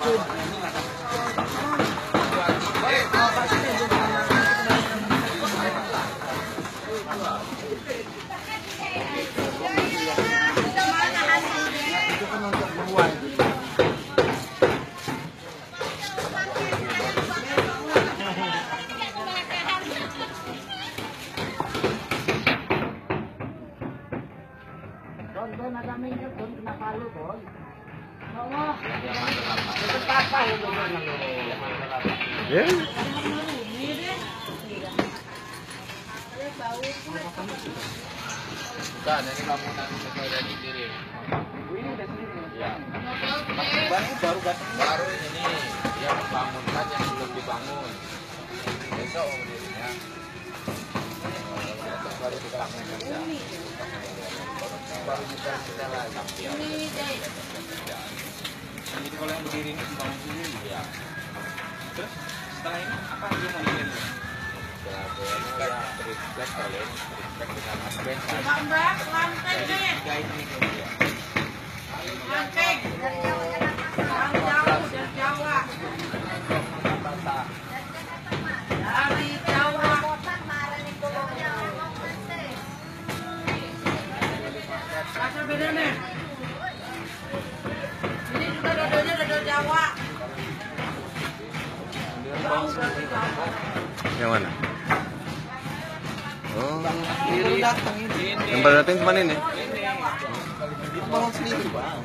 Don, ada minyak, Don, kena palu, Don. Allah. Tempat apa ya, Don? Ya. Bukan, ini bangunan negara dikirim. Ini udah sendiri. Ya. Baru Baru ini yang membangunkan yang belum dibangun. Besok berdirinya. Besok baru dibangun kerja. Baru kita lagi. Jadi kalau yang berdiri ini dibangun dulu. Ya. Terus setelah ini apa lagi mau dikirim? Ya, refleks kali, refleks dengan aspek. Mbak, lanteng nih. Guys ini. Lanteng. Dari Jawa. Dari Jawa. Dari Jawa. Rasa beda nih. Ini juga dodolnya dodol Jawa. Yang mana? Oh, baru datang ini. yang baru datang cuma ini. Itu bangun sendiri, Bang.